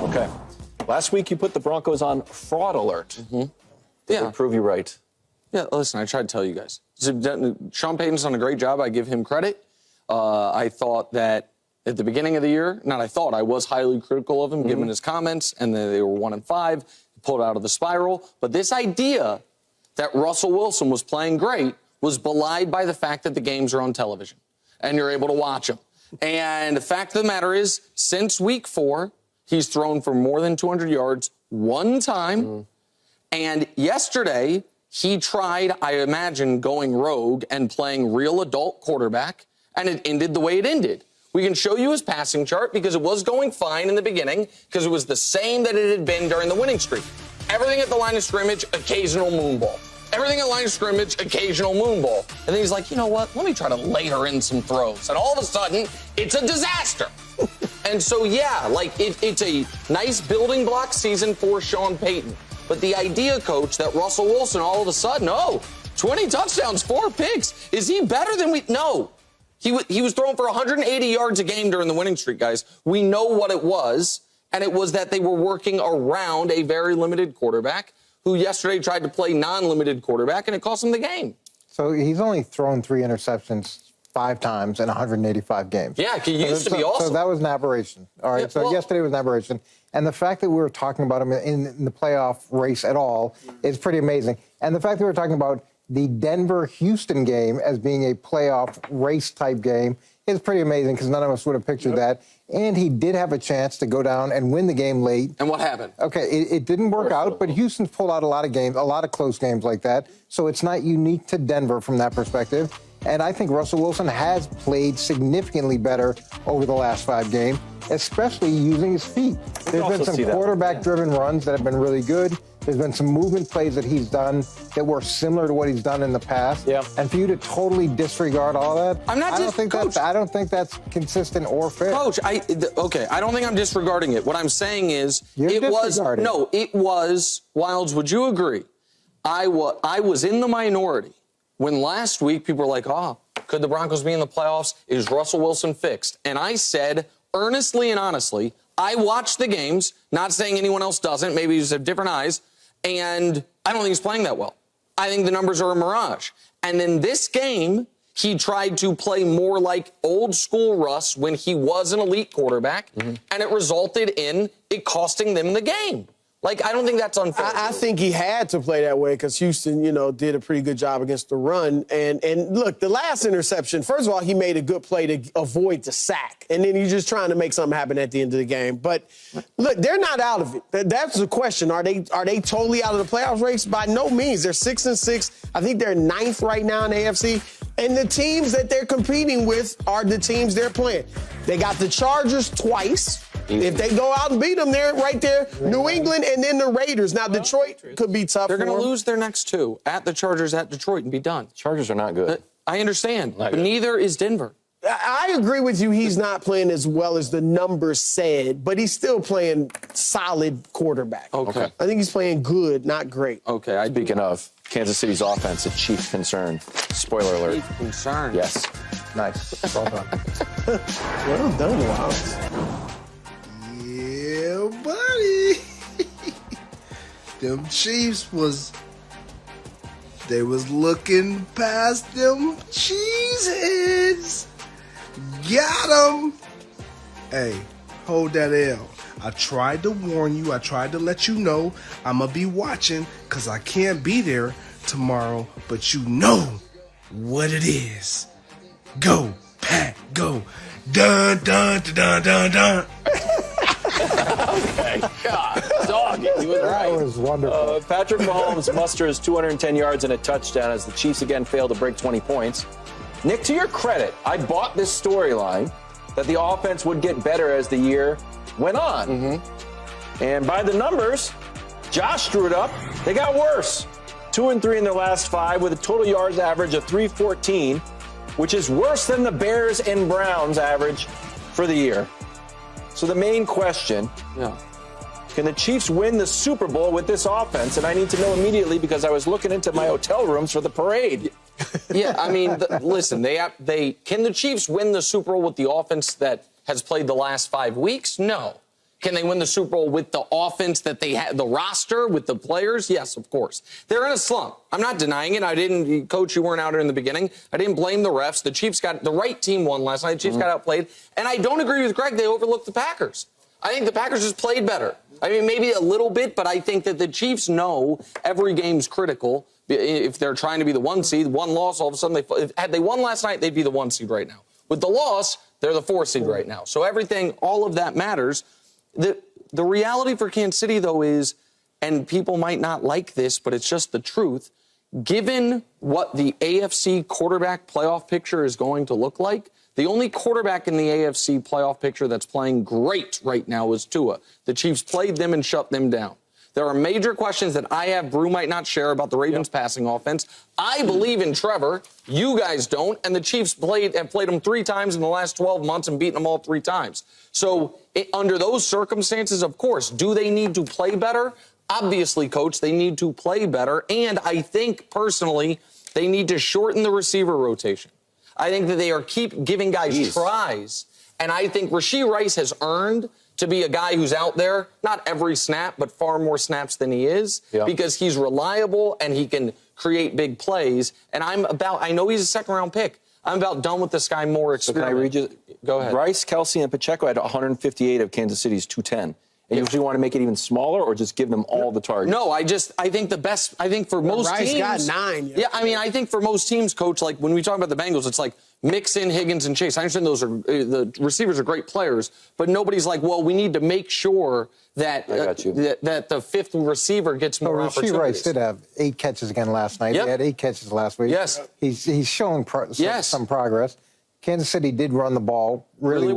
Okay. Last week you put the Broncos on fraud alert. Mm-hmm. Did they prove you right? Yeah, listen, I tried to tell you guys. Sean Payton's done a great job. I give him credit. I thought that at the beginning of the year, I was highly critical of him, given his comments, and then they were 1-5, pulled out of the spiral. But this idea that Russell Wilson was playing great was belied by the fact that the games are on television and you're able to watch them. And the fact of the matter is, since week 4, he's thrown for more than 200 yards one time. And yesterday, he tried, I imagine, going rogue and playing real adult quarterback, and it ended the way it ended. We can show you his passing chart because it was going fine in the beginning because it was the same that it had been during the winning streak. Everything at the line of scrimmage, occasional moon ball. Everything at line of scrimmage, occasional moon ball. And then he's like, you know what? Let me try to layer in some throws. And all of a sudden, it's a disaster. And so, yeah, like it's a nice building block season for Sean Payton. But the idea, Coach, that Russell Wilson all of a sudden, 20 touchdowns, 4 picks. Is he better than we? No. He was throwing for 180 yards a game during the winning streak, guys. We know what it was, and it was that they were working around a very limited quarterback who yesterday tried to play non-limited quarterback, and it cost him the game. So he's only thrown 3 interceptions 5 times in 185 games. Yeah, he used to be awesome. So that was an aberration. All right, yesterday was an aberration. And the fact that we were talking about him in the playoff race at all is pretty amazing. And the fact that we're talking about the Denver-Houston game as being a playoff race-type game is pretty amazing because none of us would have pictured that. And he did have a chance to go down and win the game late. And what happened? Okay, it didn't work out, but Houston's pulled out a lot of games, a lot of close games like that. So it's not unique to Denver from that perspective. And I think Russell Wilson has played significantly better over the last 5 games, especially using his feet. There's been some quarterback-driven runs that have been really good. There's been some movement plays that he's done that were similar to what he's done in the past. Yeah. And for you to totally disregard all that, I don't think that's consistent or fair. Coach, I don't think I'm disregarding it. What I'm saying is it was, Wilds, would you agree? I was in the minority when last week people were like, could the Broncos be in the playoffs? Is Russell Wilson fixed? And I said, earnestly and honestly, I watched the games, not saying anyone else doesn't, maybe you just have different eyes, and I don't think he's playing that well. I think the numbers are a mirage. And in this game, he tried to play more like old school Russ when he was an elite quarterback, and it resulted in it costing them the game. Like, I don't think that's unfair. I think he had to play that way because Houston, did a pretty good job against the run. And look, the last interception, first of all, he made a good play to avoid the sack. And then he's just trying to make something happen at the end of the game. But, look, they're not out of it. That's the question. Are they totally out of the playoffs race? By no means. They're 6-6. I think they're 9th right now in the AFC. And the teams that they're competing with are the teams they're playing. They got the Chargers twice. If they go out and beat them, they're right there. New England and then the Raiders. Now, Detroit could be tough. They're going to lose their next 2 at the Chargers, at Detroit, and be done. Chargers are not good. I understand, but neither is Denver. I agree with you. He's not playing as well as the numbers said, but he's still playing solid quarterback. Okay. I think he's playing good, not great. Okay. Speaking of Kansas City's offense, a chief concern. Spoiler alert. Chief concern. Yes. Nice. Well done. Well done, Wilds. Yeah, buddy. Them Chiefs was looking past them cheeseheads. Got them. Hey, hold that L. I tried to warn you. I tried to let you know I'm going to be watching because I can't be there tomorrow. But you know what it is. Go, Pat, go. Dun, dun, dun, dun, dun. Okay. God, dog, he was right. That was wonderful. Patrick Mahomes musters 210 yards and a touchdown as the Chiefs again fail to break 20 points. Nick, to your credit, I bought this storyline that the offense would get better as the year went on. And by the numbers, Josh screwed up. They got worse. 2-3 in their last 5 with a total yards average of 314, which is worse than the Bears and Browns average for the year. So the main question, can the Chiefs win the Super Bowl with this offense? And I need to know immediately because I was looking into my hotel rooms for the parade. Yeah, I mean, listen, can the Chiefs win the Super Bowl with the offense that has played the last 5 weeks? No. Can they win the Super Bowl with the offense that they had, the roster, with the players? Yes, of course. They're in a slump. I'm not denying it. Coach, you weren't out here in the beginning. I didn't blame the refs. The Chiefs the right team won last night. The Chiefs got outplayed. And I don't agree with Greg. They overlooked the Packers. I think the Packers just played better. I mean, maybe a little bit, but I think that the Chiefs know every game's critical. If they're trying to be the 1 seed, one loss, all of a sudden, had they won last night, they'd be the 1 seed right now. With the loss, they're the 4 seed right now. So all of that matters. The reality for Kansas City, though, is, and people might not like this, but it's just the truth, given what the AFC quarterback playoff picture is going to look like, the only quarterback in the AFC playoff picture that's playing great right now is Tua. The Chiefs played them and shut them down. There are major questions that I have, Brew might not share, about the Ravens' passing offense. I believe in Trevor. You guys don't. And the Chiefs have played him 3 times in the last 12 months and beaten them all 3 times. So under those circumstances, of course, do they need to play better? Obviously, Coach, they need to play better. And I think, personally, they need to shorten the receiver rotation. I think that they keep giving guys tries. And I think Rashee Rice has earned to be a guy who's out there, not every snap, but far more snaps than he is, because he's reliable and he can create big plays. And I know he's a 2nd-round pick. I'm about done with this guy more experiment. So can I read you? Go ahead. Rice, Kelsey, and Pacheco had 158 of Kansas City's 210. And you usually want to make it even smaller, or just give them all the targets? No, I think for most Rice teams. got 9. Yeah, I mean, I think for most teams, Coach, like when we talk about the Bengals, it's like mix in Higgins and Chase. I understand the receivers are great players, but nobody's like, well, we need to make sure that that the 5th receiver gets more opportunities. Rashee Rice did have 8 catches again last night. He had 8 catches last week. Yes. He's showing some progress. Kansas City did run the ball really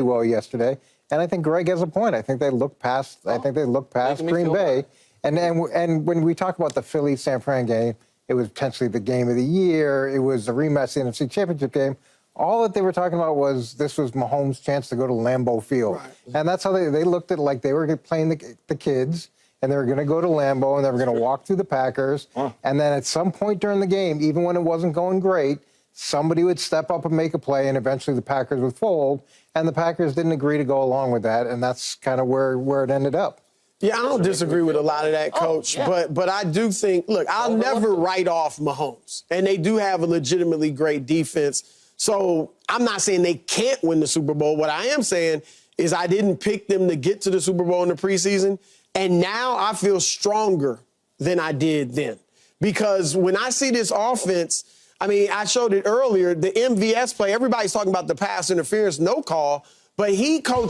well yesterday. And I think Greg has a point. I think they look past. I think they look past Green Bay. And when we talk about the Philly-San Fran game, it was potentially the game of the year. It was the rematch of the NFC Championship game. All that they were talking about was this was Mahomes' chance to go to Lambeau Field. Right. And that's how they looked at it, like they were playing the kids, and they were going to go to Lambeau, and they were going to walk through the Packers. And then at some point during the game, even when it wasn't going great, somebody would step up and make a play, and eventually the Packers would fold. And the Packers didn't agree to go along with that, and that's kind of where it ended up. Yeah, I don't disagree with a lot of that, Coach. But I do think, look, I'll never write off Mahomes. And they do have a legitimately great defense. So I'm not saying they can't win the Super Bowl. What I am saying is I didn't pick them to get to the Super Bowl in the preseason. And now I feel stronger than I did then. Because when I see this offense, I mean, I showed it earlier, the MVS play, everybody's talking about the pass interference, no call. But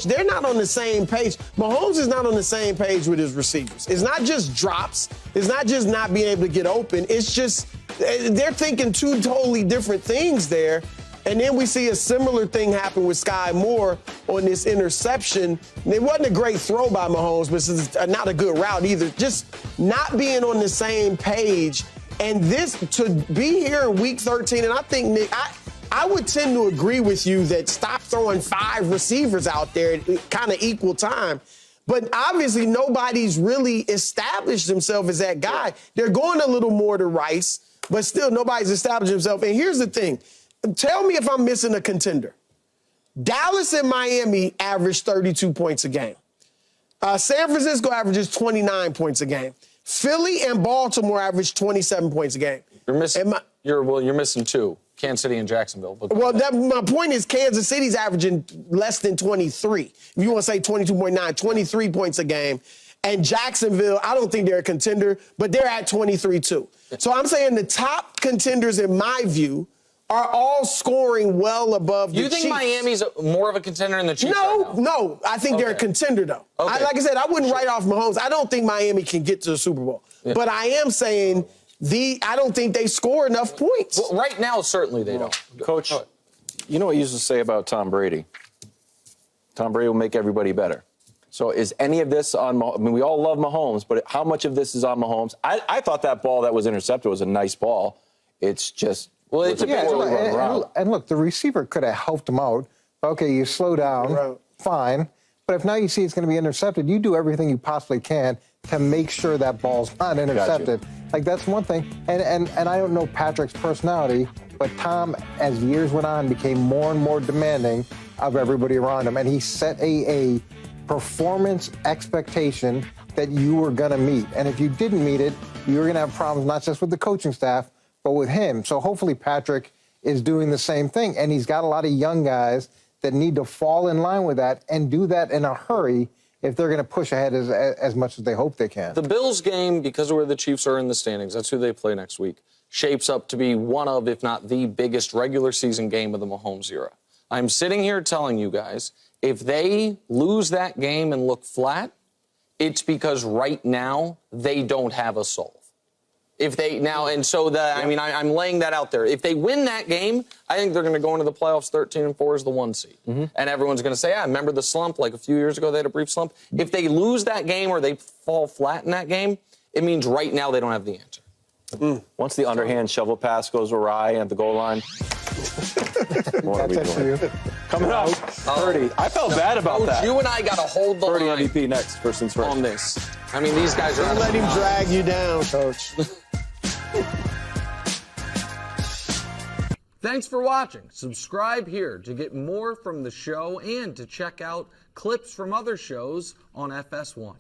they're not on the same page. Mahomes is not on the same page with his receivers. It's not just drops. It's not just not being able to get open. It's just they're thinking 2 totally different things there. And then we see a similar thing happen with Sky Moore on this interception. It wasn't a great throw by Mahomes, but it's not a good route either. Just not being on the same page. And this, to be here in week 13, and I think, Nick, I would tend to agree with you that stop throwing 5 receivers out there at kind of equal time. But obviously, nobody's really established themselves as that guy. They're going a little more to Rice, but still nobody's established himself. And here's the thing. Tell me if I'm missing a contender. Dallas and Miami average 32 points a game. San Francisco averages 29 points a game. Philly and Baltimore average 27 points a game. You're missing. You're missing 2. Kansas City and Jacksonville. But my point is Kansas City's averaging less than 23. If you want to say 22.9, 23 points a game. And Jacksonville, I don't think they're a contender, but they're at 23 too. So I'm saying the top contenders, in my view, are all scoring well above the Chiefs. You think Miami's more of a contender than the Chiefs? No. I think they're a contender, though. Okay. Like I said, I wouldn't write off Mahomes. I don't think Miami can get to the Super Bowl. Yeah. But I am saying I don't think they score enough points. Well, right now, certainly they don't. Coach, you know what you used to say about Tom Brady? Tom Brady will make everybody better. So is any of this on Mahomes? I mean, we all love Mahomes, but how much of this is on Mahomes? I thought that ball that was intercepted was a nice ball. It's just... Well, it's and look, the receiver could have helped him out. Okay, you slow down, fine. But if now you see it's going to be intercepted, you do everything you possibly can to make sure that ball's not intercepted. Like, that's one thing. And I don't know Patrick's personality, but Tom, as years went on, became more and more demanding of everybody around him. And he set a performance expectation that you were going to meet. And if you didn't meet it, you were going to have problems not just with the coaching staff, but with him. So hopefully Patrick is doing the same thing. And he's got a lot of young guys that need to fall in line with that and do that in a hurry if they're going to push ahead as much as they hope they can. The Bills game, because of where the Chiefs are in the standings, that's who they play next week, shapes up to be one of, if not the biggest regular season game of the Mahomes era. I'm sitting here telling you guys, if they lose that game and look flat, it's because right now they don't have a solve. If they now, and so I'm laying that out there. If they win that game, I think they're going to go into the playoffs 13-4 as the 1 seed. And everyone's going to say, remember the slump? Like a few years ago, they had a brief slump. If they lose that game or they fall flat in that game, it means right now they don't have the answer. Once the underhand shovel pass goes awry at the goal line, what are we doing? Coming up, Purdy. I felt bad about Coach, that. you and I got to hold the Purdy line MVP next, first things first. on this. I mean, these guys are Don't let him drag you down, Coach. Thanks for watching. Subscribe here to get more from the show and to check out clips from other shows on FS1.